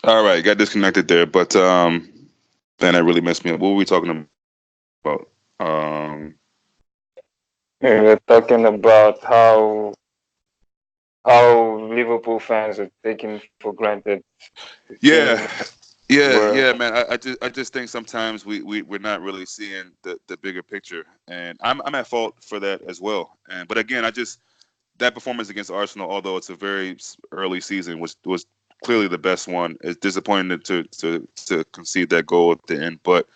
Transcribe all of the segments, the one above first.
All right, got disconnected there, but man, that really messed me up. What were we talking about? Yeah, we're talking about how Liverpool fans are taking for granted the Yeah, team yeah, where man. I just think sometimes we're not really seeing the bigger picture, and I'm at fault for that as well. And but again, I just that performance against Arsenal, although it's a very early season, was clearly the best one. It's disappointing to concede that goal at the end, but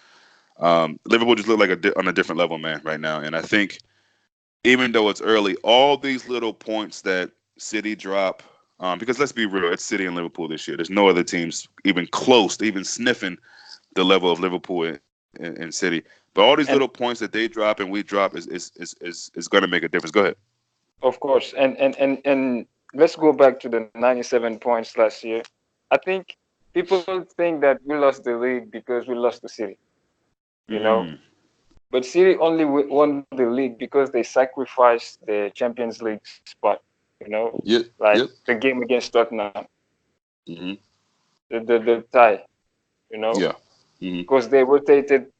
Liverpool just look like on a different level, man, right now. And I think even though it's early, all these little points that City drop, because let's be real, it's City and Liverpool this year. There's no other teams even close to even sniffing the level of Liverpool in City. But all these little and points that they drop and we drop is going to make a difference. Go ahead. of course and let's go back to the 97 points last year. I think people think that we lost the league because we lost to City, you know. Mm. But City only won the league because they sacrificed the Champions League spot, you know, Yep. like Yep. the game against Tottenham, Hmm. the tie, you know, Yeah. Hmm. because they rotated.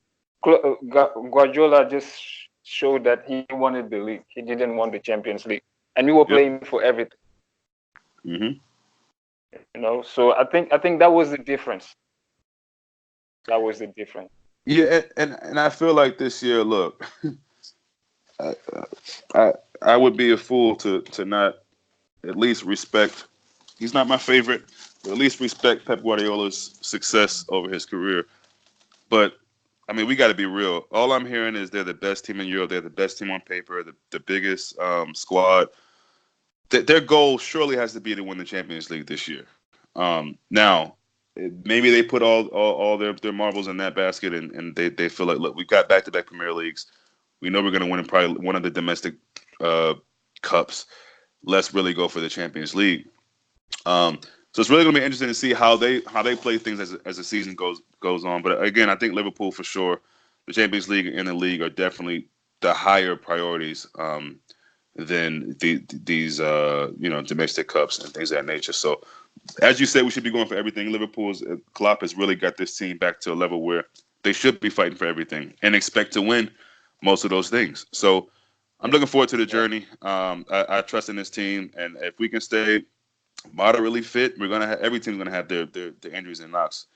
Guardiola just showed that he wanted the league. He didn't want the Champions League, and we were Yep. playing for everything, Hmm. you know. So I think that was the difference. That was the difference. Yeah, and I feel like this year, look, I, I I would be a fool to not at least respect. He's not my favorite, but at least respect Pep Guardiola's success over his career. But I mean, we got to be real. All I'm hearing is they're the best team in Europe. They're the best team on paper. The biggest squad. Their goal surely has to be to win the Champions League this year. Now, maybe they put all their marbles in that basket, and they feel like, look, we've got back to back Premier Leagues. We know we're going to win probably one of the domestic uh, cups. Let's really go for the Champions League. So it's really going to be interesting to see how they play things as the season goes on. But again, I think Liverpool for sure, the Champions League and the league are definitely the higher priorities than these domestic cups and things of that nature. So as you said, we should be going for everything. Liverpool's Klopp has really got this team back to a level where they should be fighting for everything and expect to win most of those things. So I'm looking forward to the Yeah, journey. I trust in this team, and if we can stay moderately fit, we're gonna have every team's gonna have their injuries and knocks.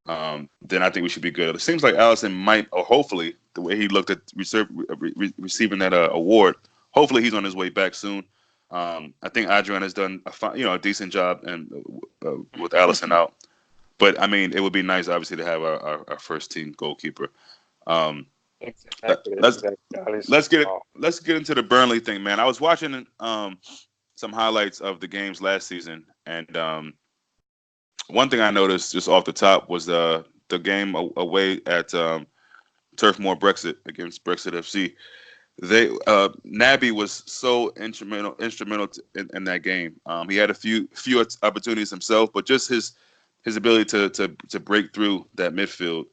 Then I think we should be good. It seems like Allison might, or hopefully, the way he looked at receiving that award, hopefully he's on his way back soon. I think Adrian has done a decent job and with Allison out. But I mean, it would be nice, obviously, to have our first team goalkeeper. Um, exactly, let's exactly. Alisson. Wow. let's get into the Burnley thing, man. I was watching some highlights of the games last season, and one thing I noticed just off the top was the game away at Turf Moor Brexit against Brexit FC. They Naby was so instrumental in that game. He had a few opportunities himself, but just his ability to break through that midfield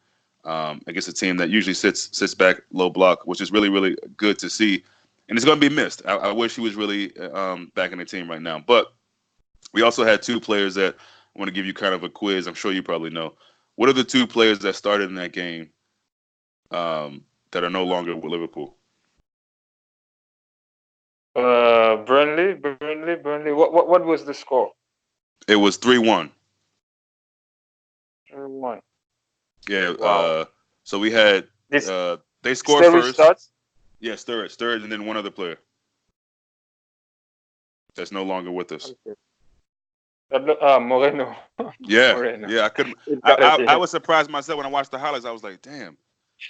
against a team that usually sits back low block, which is really good to see. And it's going to be missed. I wish he was really back in the team right now. But we also had two players that I want to give you kind of a quiz. I'm sure you probably know. What are the two players that started in that game that are no longer with Liverpool? Burnley. What was the score? It was 3-1. 1. Yeah. Wow. So we had This they scored Sturridge first. starts. Yeah, Sturridge, and then one other player that's no longer with us. Okay. Moreno. Yeah, Moreno. yeah. I couldn't. It I, got it. I I Yeah. was surprised myself when I watched the highlights. I was like, damn.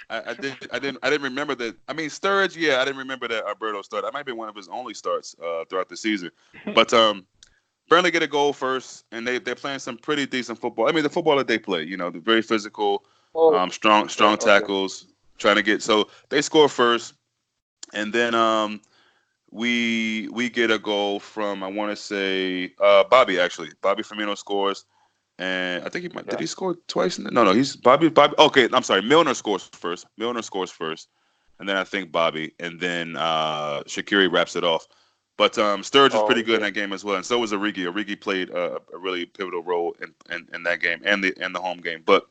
I didn't remember that. I mean, Sturridge. Yeah, I didn't remember that Alberto started. That might be one of his only starts throughout the season. But Burnley get a goal first, and they're playing some pretty decent football. I mean, the football that they play, they're very physical, Oh, strong okay. tackles, trying to get. So they score first, and then we get a goal from I want to say Bobby actually. Bobby Firmino scores, and I think he might did Yeah. he score twice? No, he's Bobby. Okay, I'm sorry. Milner scores first. Milner scores first, and then I think Bobby, and then Shaqiri wraps it off. But Sturridge was Oh, pretty good in okay. that game as well, and so was Origi. Origi played a really pivotal role in that game and the home game. But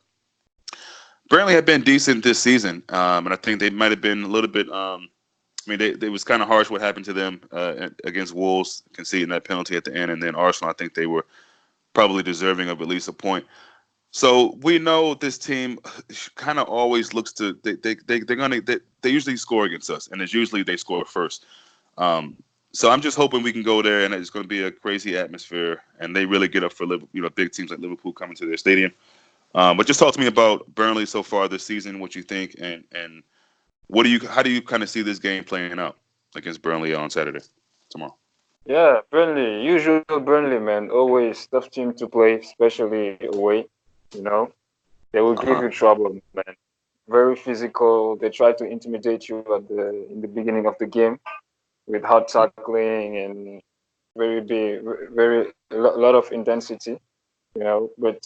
Burnley had been decent this season, and I think they might have been a little bit. I mean, they was kind of harsh what happened to them against Wolves, conceding that penalty at the end, and then Arsenal. I think they were probably deserving of at least a point. So we know this team kind of always looks to they usually score against us, and it's usually they score first. Um, so I'm just hoping we can go there, and it's going to be a crazy atmosphere, and they really get up for big teams like Liverpool coming to their stadium. But just talk to me about Burnley so far this season, what you think, and how do you kind of see this game playing out against Burnley on Saturday tomorrow? Yeah, Burnley, usual Burnley, man. Always tough team to play, especially away. You know, they will Uh give huh. you trouble, man. Very physical. They try to intimidate you in the beginning of the game with hard tackling and very big, very lot of intensity. You know, but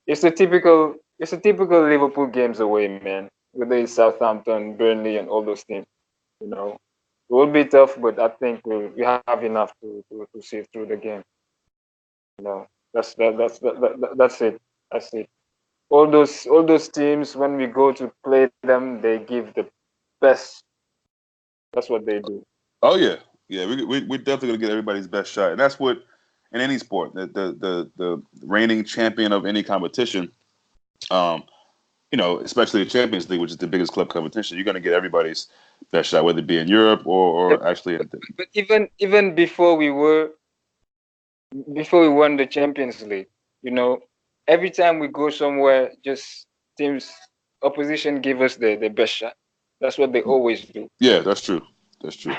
it's a typical Liverpool games away, man. Whether it's Southampton, Burnley, and all those teams. You know, it will be tough, but I think we have enough to see through the game. You know, that's it. That's it. All those teams, when we go to play them, they give the best. That's what they do. Oh yeah, yeah. We're definitely gonna get everybody's best shot, and that's what in any sport, the reigning champion of any competition, um, especially the Champions League, which is the biggest club competition, you're gonna get everybody's best shot, whether it be in Europe Yeah, or actually in. but even before we won the Champions League, you know, every time we go somewhere, just teams opposition give us the best shot. That's what they always do. Yeah, that's true. That's true.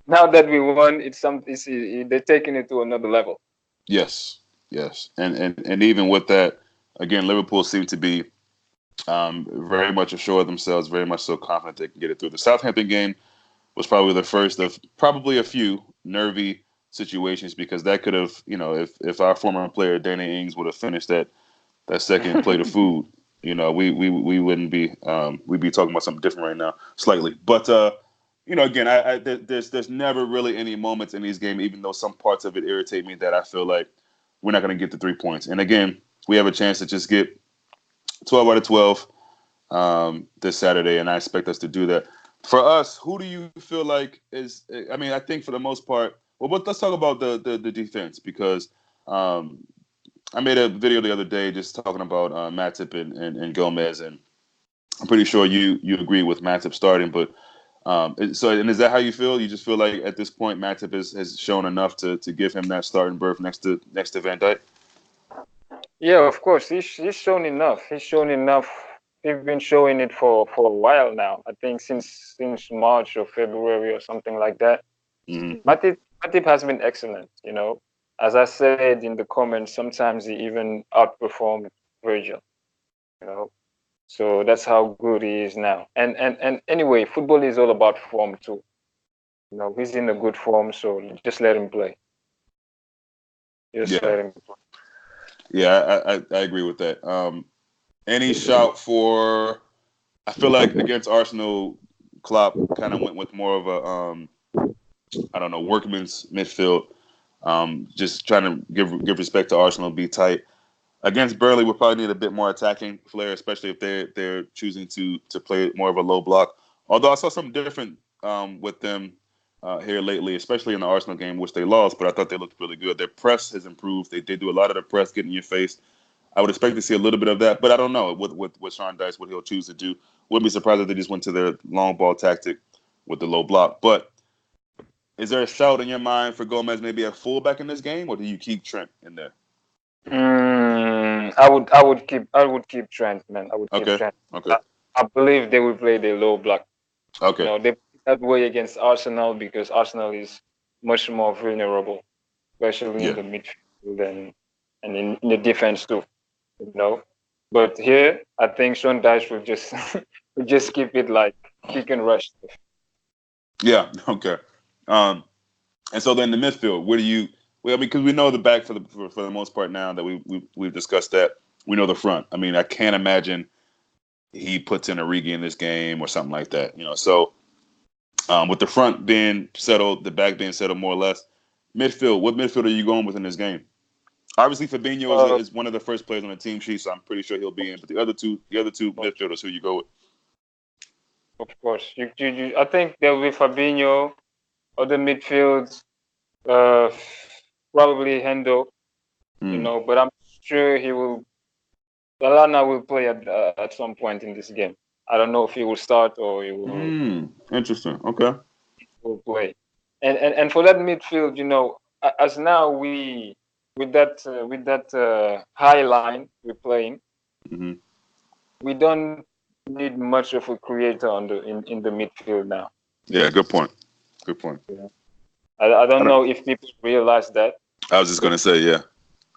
Now that we won, they're taking it to another level. Yes, yes, and even with that, again, Liverpool seem to be very much assured of themselves, very much so confident they can get it through. The Southampton game was probably the first of probably a few nervy situations because that could have, if our former player Danny Ings would have finished that second plate of food, we wouldn't be we'd be talking about something different right now, slightly. But again, there's never really any moments in these games, even though some parts of it irritate me that I feel like we're not going to get the 3 points. And again, we have a chance to just get 12 out of 12 this Saturday, and I expect us to do that. For us, who do you feel like is? I mean, I think for the most part. Well, let's talk about the defense because um, I made a video the other day just talking about Matip and Gomez, and I'm pretty sure you agree with Matip starting. But and is that how you feel? You just feel like at this point Matip has shown enough to give him that starting berth next to Van Dijk? Yeah, of course. He's shown enough. He's shown enough. He's been showing it for a while now. I think since March or February or something like that. Hmm. Matip has been excellent. You know, as I said in the comments, sometimes he even outperformed Virgil. You know, so that's how good he is now. And anyway, football is all about form too. You know, he's in a good form, so just let him play. Just Yeah, let him play. yeah, I agree with that. Any shout for? I feel like against Arsenal, Klopp kind of went with more of a I don't know, workman's midfield. Just trying to give respect to Arsenal, be tight. Against Burnley, we'll probably need a bit more attacking flair, especially if they're choosing to play more of a low block. Although I saw something different with them here lately, especially in the Arsenal game, which they lost, but I thought they looked really good. Their press has improved. They do a lot of the press, getting in your face. I would expect to see a little bit of that, but I don't know with Sean Dice what he'll choose to do. Wouldn't be surprised if they just went to their long ball tactic with the low block. But is there a shout in your mind for Gomez maybe a fullback in this game, or do you keep Trent in there? I would keep Trent, man. I would keep Okay, Trent. okay, I believe they will play the low block. You okay, know, they play that way against Arsenal because Arsenal is much more vulnerable, especially in yeah, the midfield and in the defense too. You know, but here I think Sean Dyche will just will just keep it like kick and rush. yeah, okay. Um, and so then the midfield, where do you? Well, I mean, because we know the back for the most part now that we've discussed that. We know the front. I mean, I can't imagine he puts in Origi in this game or something like that. So With the front being settled, the back being settled more or less. Midfield, what midfield are you going with in this game? Obviously, Fabinho Uh, is one of the first players on the team sheet, so I'm pretty sure he'll be in. But the other two midfielders, who you go with? of course, I think there will be Fabinho. Other midfields, uh, probably Hendo. Hmm. But I'm sure he will. Alana will play at some point in this game. I don't know if he will start or he Interesting. Okay. will play. And for that midfield, as now we with that high line we're playing, Hmm. we don't need much of a creator in the midfield now. Yeah. Good point. Good point. Yeah. I I don't don't. know if people realize that, I was just but gonna say, yeah,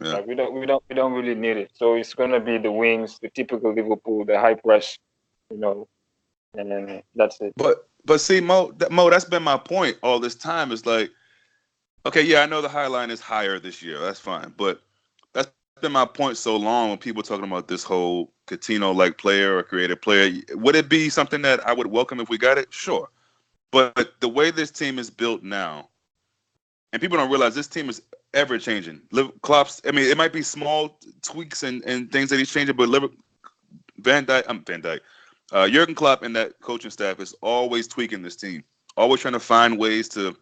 yeah. we don't really need it. So it's gonna be the wings, the typical Liverpool, the high press, you know, and then that's it. But see, Mo, that's been my point all this time. Is like, okay, yeah, I know the high line is higher this year. That's fine, but that's been my point so long when people talking about this whole Coutinho like player or creative player. Would it be something that I would welcome if we got it? Sure. But the way this team is built now, and people don't realize this team is ever changing. Klopp's, I mean, it might be small tweaks and things that he's changing, but Van Dyke, Jurgen Klopp and that coaching staff is always tweaking this team, always trying to find ways to,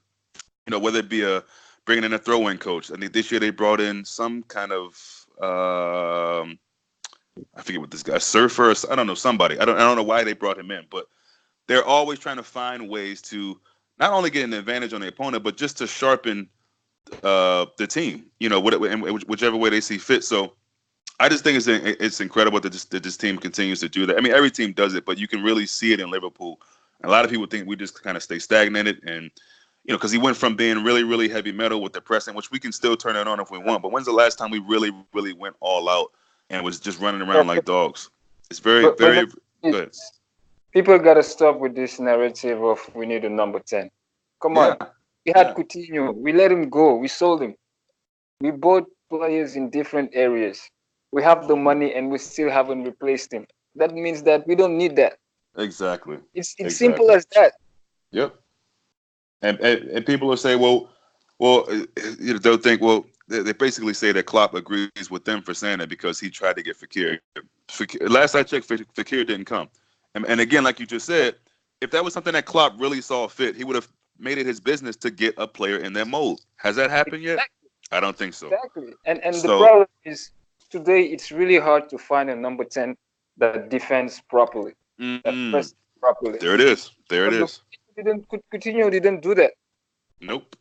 whether it be bringing in a throw-in coach. I think this year they brought in some kind of I forget what this guy, surfer. I don't know, somebody. I don't know why they brought him in, but they're always trying to find ways to not only get an advantage on the opponent, but just to sharpen the team. In whichever way they see fit. So I just think it's incredible that this team continues to do that. I mean, every team does it, but you can really see it in Liverpool. A lot of people think we just kind of stay stagnated, and because he went from being really, really heavy metal with the pressing, which we can still turn it on if we want. But when's the last time we really, really went all out and was just running Yeah, around like dogs? It's very, but the very thing good. is, people gotta stop with this narrative of we need a number 10. Come Yeah, on, we had yeah, Coutinho, we let him go, we sold him. We bought players in different areas. We have the money and we still haven't replaced him. That means that we don't need that. exactly, It's simple exactly. as that. Yep. And people will say, they'll think, they basically say that Klopp agrees with them for saying that because he tried to get Fekir. Last I checked, Fekir didn't come. And again, like you just said, if that was something that Klopp really saw fit, he would have made it his business to get a player in that mold. Has that happened yet? Exactly. I don't think so. Exactly. And the So, problem is today it's really hard to find a number 10 that defends properly, that mm, presses properly. there it is. There it But is. Coutinho didn't do that. Nope.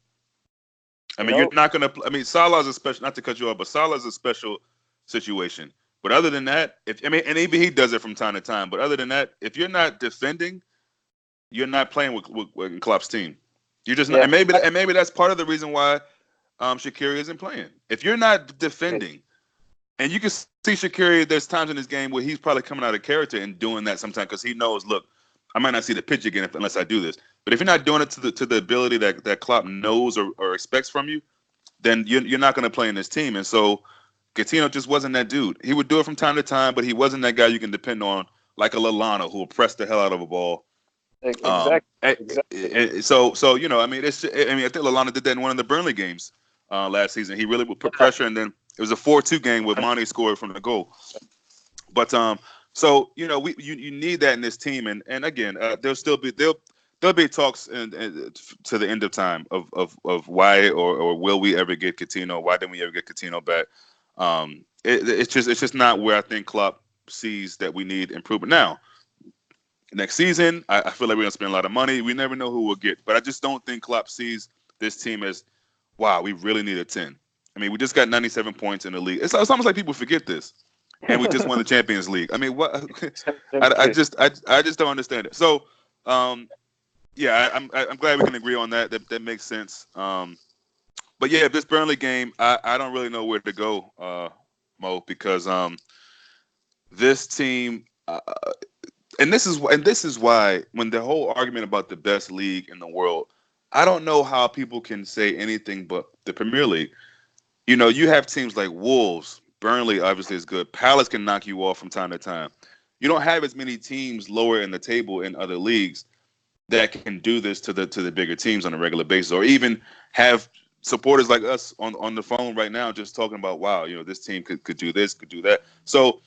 I You mean, you're know, not gonna. I mean, Salah's a special. Not to cut you off, but Salah's a special situation. But other than that, if I mean, and even he does it from time to time. But other than that, if you're not defending, you're not playing with Klopp's team. You're just not, yeah. and maybe that's part of the reason why Shaqiri isn't playing. If you're not defending, and you can see Shaqiri, there's times in this game where he's probably coming out of character and doing that sometimes because he knows, look, I might not see the pitch again unless I do this. But if you're not doing it to the ability that Klopp knows or expects from you, then you're not going to play in this team. And so Coutinho just wasn't that dude. He would do it from time to time, but he wasn't that guy you can depend on like a Lallana who will press the hell out of a ball. Exactly. Exactly. So I mean, I think Lallana did that in one of the Burnley games last season. He really would put Yeah. pressure, and then it was a 4-2 game where Mane scored from the goal. But so you need that in this team, and again, there'll be talks to the end of time of why or will we ever get Coutinho? Why didn't we ever get Coutinho back? It's just not where I think Klopp sees that we need improvement. Now, next season, I feel like we're gonna spend a lot of money. We never know who we'll get, but I just don't think Klopp sees this team as, wow, we really need a 10. I mean, we just got 97 points in the league. It's almost like people forget this, and we just won the Champions League. I mean, what? I just don't understand it. So, um, yeah, I'm glad we can agree on that. That makes sense. But yeah, this Burnley game, I don't really know where to go, Mo, because this team, and this is why when the whole argument about the best league in the world, I don't know how people can say anything but the Premier League. You have teams like Wolves, Burnley obviously is good. Palace can knock you off from time to time. You don't have as many teams lower in the table in other leagues. that can do this to the bigger teams on a regular basis, or even have supporters like us on the phone right now just talking about, wow, this team could do this, could do that. So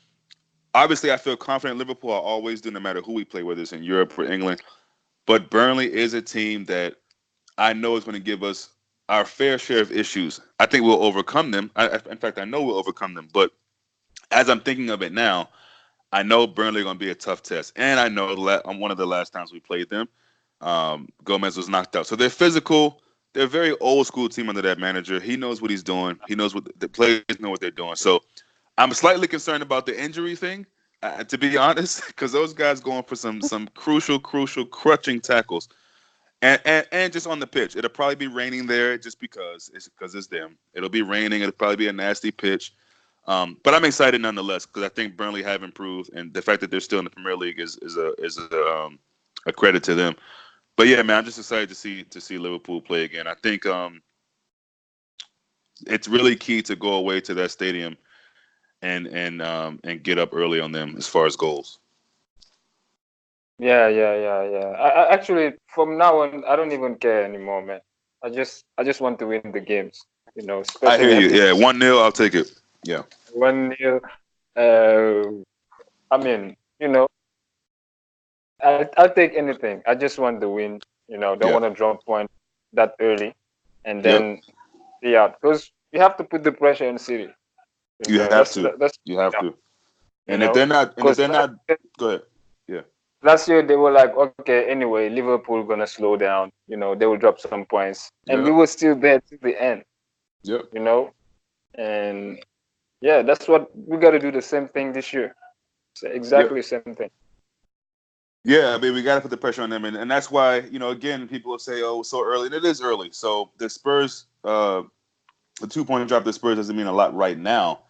obviously, I feel confident. Liverpool, I always do, no matter who we play, whether it's in Europe or England. But Burnley is a team that I know is going to give us our fair share of issues. I think we'll overcome them. In fact, I know we'll overcome them. But as I'm thinking of it now, I know Burnley are going to be a tough test, and I know on one of the last times we played them, Gomez was knocked out. So they're physical. They're a very old school team under that manager. He knows what he's doing. He knows what the players know what they're doing. So I'm slightly concerned about the injury thing, to be honest, because those guys going for some crucial crutching tackles, and just on the pitch, it'll probably be raining there just because it's them. It'll be raining. It'll probably be a nasty pitch. But I'm excited nonetheless because I think Burnley have improved, and the fact that they're still in the Premier League is a credit to them. But yeah, man, I'm just excited to see Liverpool play again. I think it's really key to go away to that stadium and get up early on them as far as goals. Yeah. I actually, from now on, I don't even care anymore, man. I just want to win the games, I hear especially at you. this Yeah, 1-0, I'll take it. Yeah. 1-0. I mean, I'll take anything. I just want the win. Don't Yeah. want to drop point that early, and Yep. then be out because you have to put the pressure in City. You have to. That's You have to. you And if know they're not, because go ahead. Yeah. last year they were like, okay, anyway, Liverpool gonna slow down. They will drop some points, and we Yep. were still there to the end. Yep. And yeah, that's what we got to do. The same thing this year. It's Yep. exactly the same thing. Yeah, I mean, we got to put the pressure on them, and that's why again, people will say, "Oh, so early," and it is early. So the Spurs, the 2-point drop, the Spurs doesn't mean a lot right now,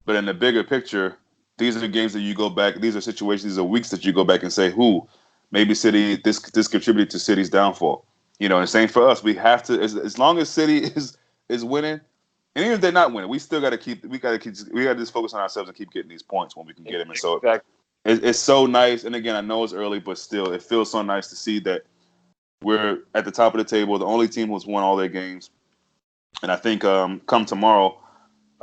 but in the bigger picture, these are the games that you go back. These are situations, these are weeks that you go back and say, "Who, maybe City, this contributed to City's downfall." And same for us. We have to, as long as City is winning, and even if they're not winning, we still got to just focus on ourselves and keep getting these points when we can get them. And so Exactly. it's so nice. And again, I know it's early, but still, it feels so nice to see that we're at the top of the table, the only team who's won all their games. And I think come tomorrow,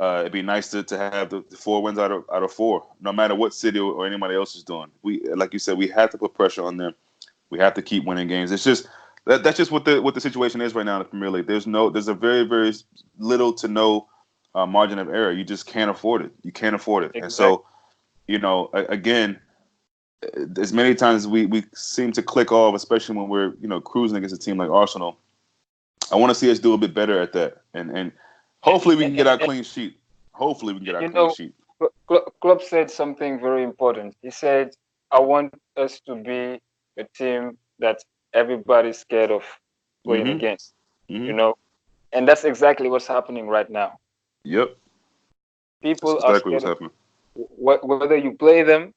it'd be nice to have the 4 wins out of 4, no matter what City or anybody else is doing. We, like you said, we have to put pressure on them. We have to keep winning games. It's just that's just what the situation is right now in the Premier League. There's a very very little to no margin of error. You just can't afford it. You can't afford it. And Exactly. so again, as many times as we seem to click off, especially when we're cruising against a team like Arsenal. I want to see us do a bit better at that, and hopefully we can get our And, clean sheet. Hopefully we can get our you clean know, sheet. Klopp said something very important. He said, "I want us to be a team that everybody's scared of playing Mm-hmm. against." You Mm-hmm. know, and that's exactly what's happening right now. Yep. That's People are exactly what's scared of happening. whether you play them,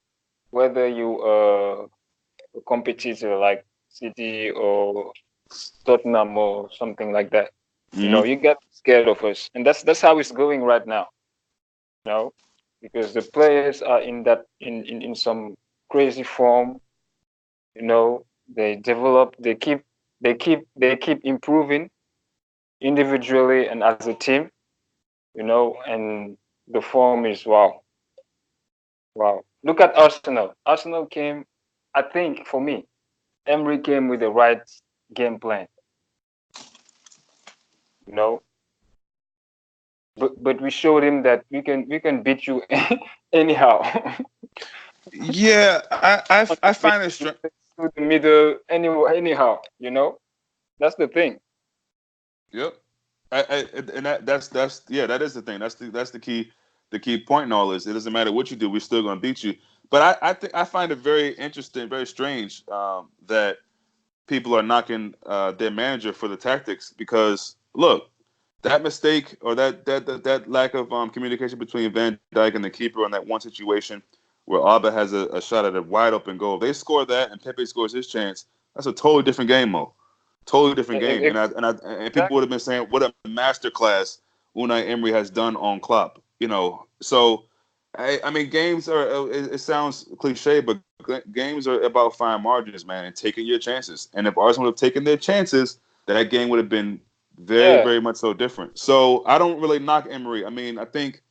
whether you a competitor like City or Tottenham or something like that. Mm-hmm. You get scared of us, and that's how it's going right now. You know, because the players are in some crazy form. They develop, they keep improving individually and as a team. And the form is wow, wow. Look at Arsenal. Arsenal came, I think, for me, Emery came with the right game plan. You know, but we showed him that we can beat you anyhow. Yeah, I find it strange. Through the middle, anyhow. That's the thing. Yep. And that's yeah, that is the thing. That's the key point in all this. It doesn't matter what you do, we're still going to beat you. But I think I find it very interesting, very strange that people are knocking their manager for the tactics because look, that mistake or that lack of communication between Van Dijk and the keeper on that one situation where Alba has a shot at a wide open goal. If they score that and Pepe scores his chance. That's a totally different game mode. Totally different game. And people would Exactly. have been saying what a masterclass Unai Emery has done on Klopp. So I mean, games are. It sounds cliche, but games are about fine margins, man, and taking your chances. And if Arsenal would have taken their chances, that game would have been very, Yeah, very much so different. So I don't really knock Emery. I mean, I think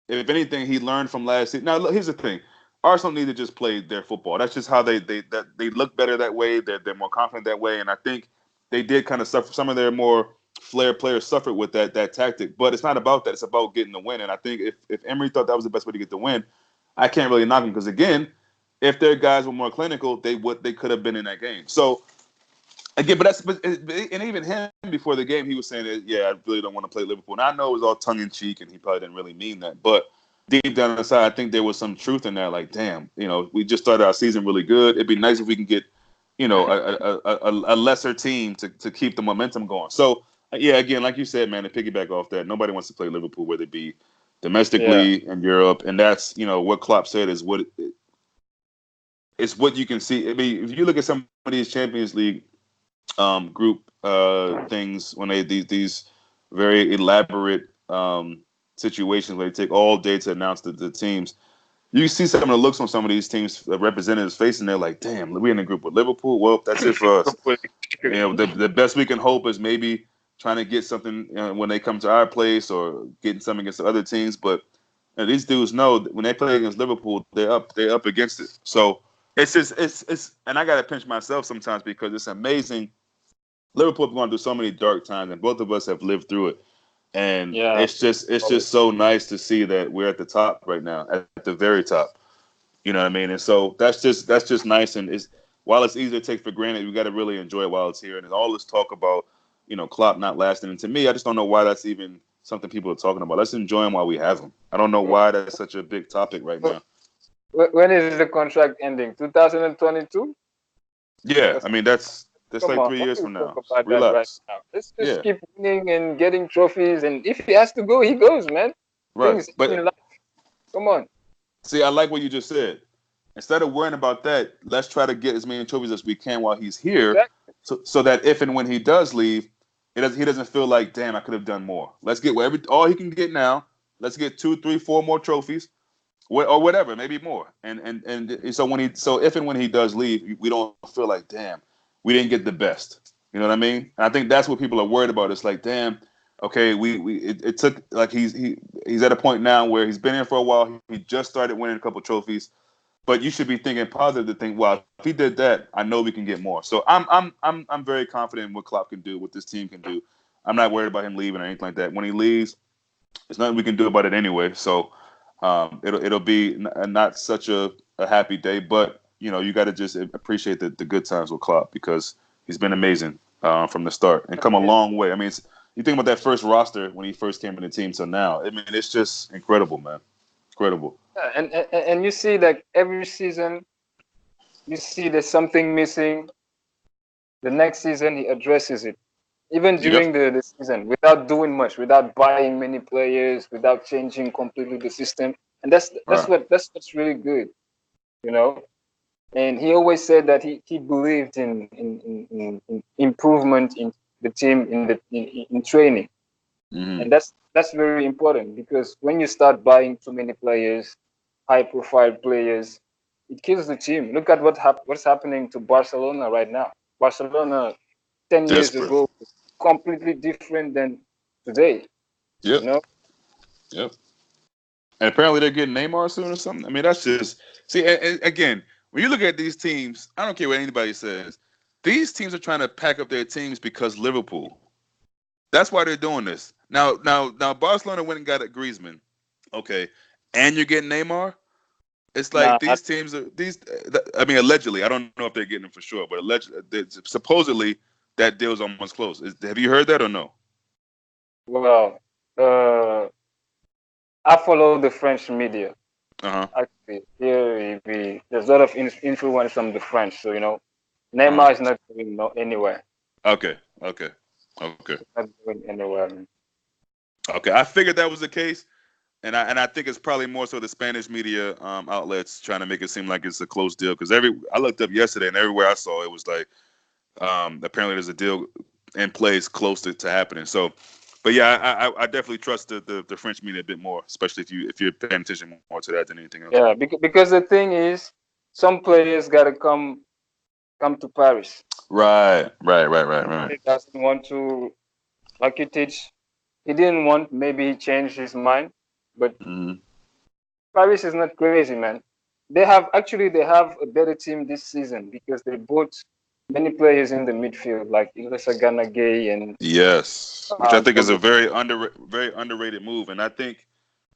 if anything, he learned from last season. Now, look, here's the thing: Arsenal need to just play their football. That's just how they look better that way. They're more confident that way, and I think they did kind of suffer. Some of their more flair players suffered with that tactic, but it's not about that. It's about getting the win. And I think if Emery thought that was the best way to get the win, I can't really knock him because again, if their guys were more clinical, they could have been in that game. So again, and even him before the game, he was saying that yeah, I really don't want to play Liverpool. And I know it was all tongue in cheek, and he probably didn't really mean that, but deep down inside, I think there was some truth in that. Like, damn, we just started our season really good. It'd be nice if we can get, a lesser team to keep the momentum going. So yeah, again, like you said, man, to piggyback off that, nobody wants to play Liverpool, whether it be yeah, domestically in Europe, and that's what Klopp said is it's what you can see. I mean, if you look at some of these Champions League group things when these very elaborate situations where they take all day to announce the teams. You see some of the looks on some of these teams, representatives facing. They're like, "Damn, we're in a group with Liverpool. Well, that's it for us. The best we can hope is maybe trying to get something when they come to our place or getting something against the other teams. But these dudes know that when they play against Liverpool, they're up against it. So it's just and I gotta pinch myself sometimes because it's amazing. Liverpool have gone through so many dark times, and both of us have lived through it. And yeah. it's just so nice to see that we're at the top right now, at the very top. You know what I mean? And so that's just nice. And it's while it's easy to take for granted, we got to really enjoy it while it's here. And there's all this talk about Klopp not lasting. And to me, I just don't know why that's even something people are talking about. Let's enjoy him while we have him. I don't know why that's such a big topic right now. When is the contract ending? 2022? Yeah, I mean that's Come like on, 3 years why we from talk now. about that right Relax. now? Let's just Yeah, keep winning and getting trophies. And if he has to go, he goes, man. right. Things in But life. Come on. see, I like what you just said. Instead of worrying about that, let's try to get as many trophies as we can while he's here, Exactly. so that if and when he does leave, he doesn't feel like, damn, I could have done more. Let's get whatever all he can get now. Let's get 2, 3, 4 more trophies, or whatever, maybe more. And so if and when he does leave, we don't feel like, damn, we didn't get the best. You know what I mean? And I think that's what people are worried about. It's like, damn, okay, it took like he's at a point now where he's been in for a while. He just started winning a couple trophies, but you should be thinking positive to think, well, if he did that, I know we can get more. So I'm very confident in what Klopp can do, what this team can do. I'm not worried about him leaving or anything like that. When he leaves, there's nothing we can do about it anyway. So it'll be not such a happy day, but you got to just appreciate the good times with Klopp because he's been amazing from the start and come a long way. I mean, you think about that first roster when he first came in the team to now. I mean, it's just incredible, man. Incredible. Yeah, and you see like every season, you see there's something missing. The next season he addresses it. Even Yep. during the season, without doing much, without buying many players, without changing completely the system. And Right. that's what's really good, you know. And he always said that he believed in improvement in the team in training. Hmm. And that's very important because when you start buying too many players, high profile players, it kills the team. Look at what's happening to Barcelona right now. Barcelona 10 years Desperate. ago was completely different than today, Yep. you know? Yep. And apparently they're getting Neymar soon or something. I mean, that's just see. Again, when you look at these teams, I don't care what anybody says. These teams are trying to pack up their teams because Liverpool. That's why they're doing this. Now, Barcelona went and got a Griezmann. Okay, and you're getting Neymar. It's like Nah, these teams are these. I mean, allegedly, I don't know if they're getting him for sure, but supposedly that deal's almost close. Have you heard that or no? well, uh, I follow the French media. Uh huh. Actually, here there's a lot of influence from the French. So, Uh huh. Neymar is not going anywhere. Okay. Okay. Okay. Not going anywhere. Okay. I figured that was the case. And I think it's probably more so the Spanish media outlets trying to make it seem like it's a close deal because I looked up yesterday and everywhere I saw it was like apparently there's a deal in place close to happening. So But yeah, I definitely trust the French media a bit more, especially if you're paying attention more to that than anything else. Yeah, because the thing is, some players gotta come to Paris. Right. He doesn't want to, like you teach. He didn't want. Maybe he changed his mind, but Mm-hmm. Paris is not crazy, man. They have a better team this season because they bought many players in the midfield like Ilesa Gana Gay and Yes, which I think is a Dogo. very underrated move, and I think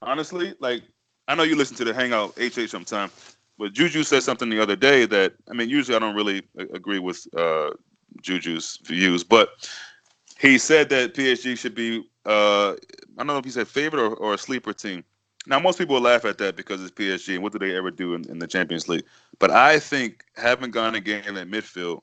honestly, like I know you listen to the Hangout HH sometime, but Juju said something the other day that I mean, usually I don't really agree with Juju's views, but he said that PSG should be I don't know if he said favorite or a sleeper team. Now most people will laugh at that because it's PSG and what do they ever do in the Champions League? But I think having gone again in midfield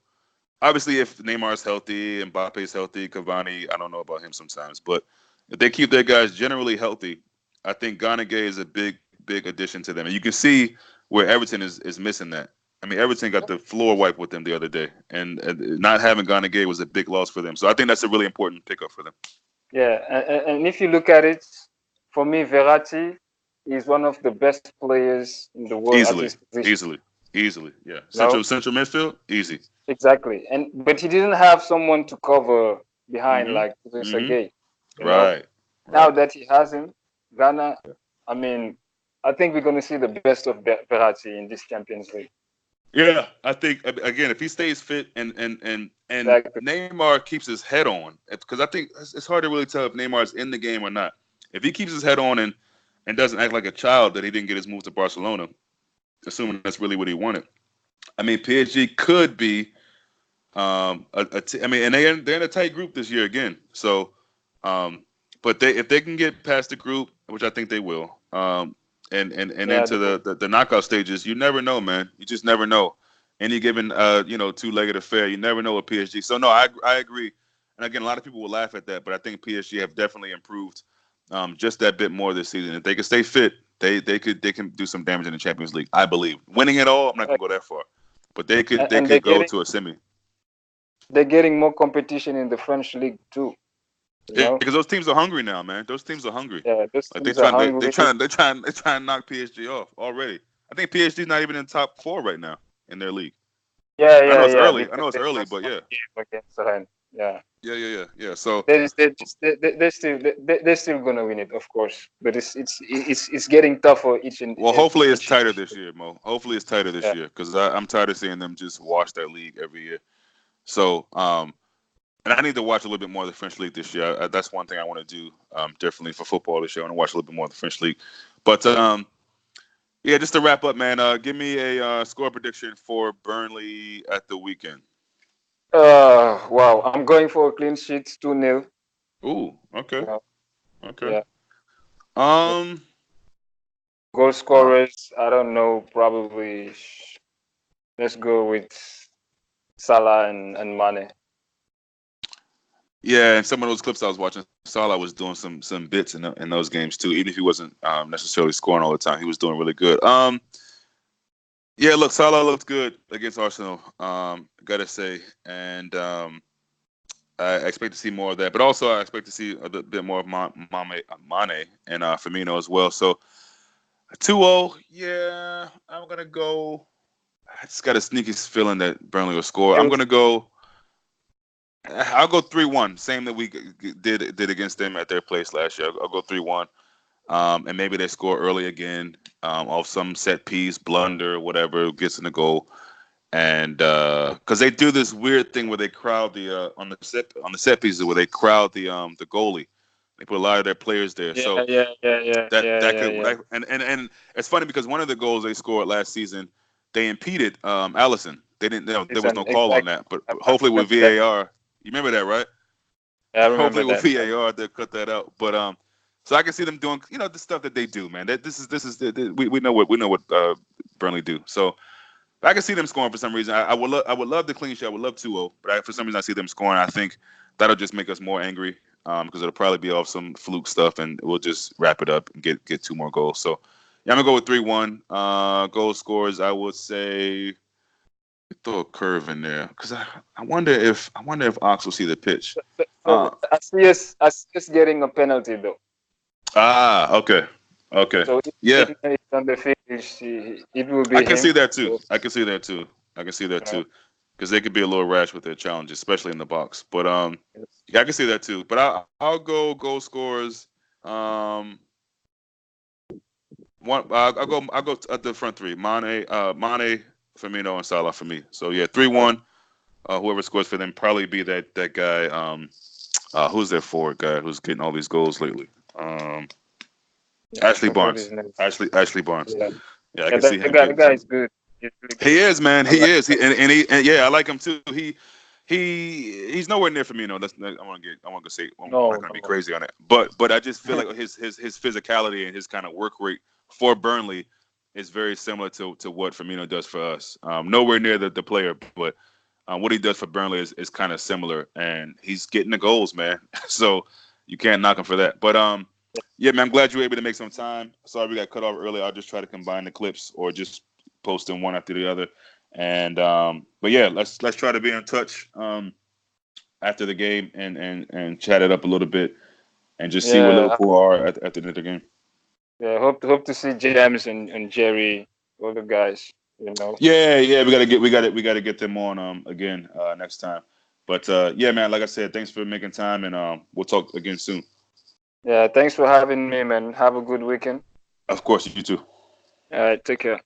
obviously, if Neymar's healthy, Mbappe's healthy, Cavani, I don't know about him sometimes, but if they keep their guys generally healthy, I think Ghana Gay is a big addition to them. And you can see where Everton is missing that. I mean, Everton got the floor wiped with them the other day, and not having Ghana Gay was a big loss for them. So I think that's a really important pickup for them. Yeah, and if you look at it, for me, Verratti is one of the best players in the world at Easily, his position. easily, easily. Yeah, No, central midfield, easy. exactly. And but he didn't have someone to cover behind Mhm, like mhm. Gay. You know, Right, now right. that he has him, Ghana. I mean, I think we're going to see the best of Verratti in this Champions League. Yeah, I think again, if he stays fit and Exactly. Neymar keeps his head on, because I think it's hard to really tell if Neymar's in the game or not. If he keeps his head on and doesn't act like a child that he didn't get his move to Barcelona, assuming that's really what he wanted. I mean, PSG could be I mean, and they're in a tight group this year again. So, um, but if they can get past the group, which I think they will, and Yeah, into the knockout stages, you never know, man. You just never know. Any given two-legged affair, you never know with PSG. So no, I agree. And again, a lot of people will laugh at that, but I think PSG have definitely improved just that bit more this season. If they can stay fit, they can do some damage in the Champions League. I believe winning it all. I'm not gonna go that far, but they and could go to a semi. they're getting more competition in the French league too. You Yeah, know, because those teams are hungry now, man. Those teams are hungry. yeah, those Like they teams are trying hungry. they trying to knock PSG off already. I think PSG's not even in top four right now in their league. Yeah, I know yeah, it's yeah. early. I Because know it's they early, lost but one yeah, game against Rennes. Yeah, yeah. So, they're still gonna win it, of course. But it's getting tougher well, hopefully it's each tighter year. this year, Mo. Hopefully it's tighter this Yeah, year because I'm tired of seeing them just wash that league every year. So, and I need to watch a little bit more of the French league this year. That's one thing I want to do differently for football this year. I want to watch a little bit more of the French league. But yeah, just to wrap up, man. Give me a score prediction for Burnley at the weekend. wow. I'm going for a clean sheet, 2-0. Ooh, okay, Yeah, okay. yeah. Um, Goal uh, scorers, I don't know. Probably let's go with Salah and Mane. yeah, and some of those clips I was watching, Salah was doing some bits in those games too. Even if he wasn't necessarily scoring all the time, he was doing really good. Yeah, look, Salah looked good against Arsenal. Gotta say, and I expect to see more of that. But also, I expect to see a bit more of Mane and Firmino as well. So 2-0, yeah, I'm gonna go. I just got a sneaky feeling that Burnley will score. I'm Still, gonna go. I'll go 3-1, same that we did against them at their place last year. I'll go 3-1, and maybe they score early again off some set piece, blunder, whatever gets in the goal, and because they do this weird thing where they crowd the on the set pieces where they crowd the goalie. They put a lot of their players there, yeah, so yeah, yeah, yeah, yeah, that yeah, could yeah. and it's funny because one of the goals they scored last season, they impeded Allison. They didn't. There was Listen, no call on exactly. that, but I hopefully with remember that. VAR, you remember that, right? Yeah, I remember Hopefully with that. VAR they'll cut that out. But so I can see them doing the stuff that they do, man. That this is we know what Burnley do. So I can see them scoring for some reason. I would love the clean sheet. I would love 2-0, but for some reason I see them scoring. I think that'll just make us more angry because it'll probably be off some fluke stuff, and we'll just wrap it up and get two more goals. So yeah, I'm gonna go with 3-1. Goal scores, I would say throw a curve in there because I wonder if Ox will see the pitch. So Uh, I see us getting a penalty though. okay, okay, So if yeah, Milner is on the field, it will I be can see him. that too. So, I can see that too. I can see that you know, too because they could be a little rash with their challenges, especially in the box. But yeah, I can see that too. But I'll go goal scorers. Um, I'll go at the front three. Mane, Firmino, and Salah for me. So yeah, 3-1. Whoever scores for them probably be that guy. Who's their forward guy who's getting all these goals lately? Um, yeah, I Ashley forgot Barnes. his name. Ashley Barnes. Yeah, Yeah, I yeah, can see him the getting guy some. is good. He's really He good. is, man. I He like is. that. Yeah, I like him too. He's nowhere near Firmino. I want to say I'm not No, going to be no. crazy on it, but I just feel like his physicality and his kind of work rate for Burnley is very similar to what Firmino does for us. Nowhere near the player, but what he does for Burnley is kind of similar, and he's getting the goals, man. So you can't knock him for that. But yeah, man, I'm glad you were able to make some time. Sorry we got cut off early. I'll just try to combine the clips or just post them one after the other. And but yeah, let's try to be in touch after the game and chat it up a little bit and just see where Yeah, Liverpool are at the end of the game. yeah. Hope to see James and Jerry, all the guys. You know. Yeah, we gotta get them on again next time. But yeah, man, like I said, thanks for making time and we'll talk again soon. Yeah. Thanks for having me, man. Have a good weekend. Of course, you too. All right. Take care.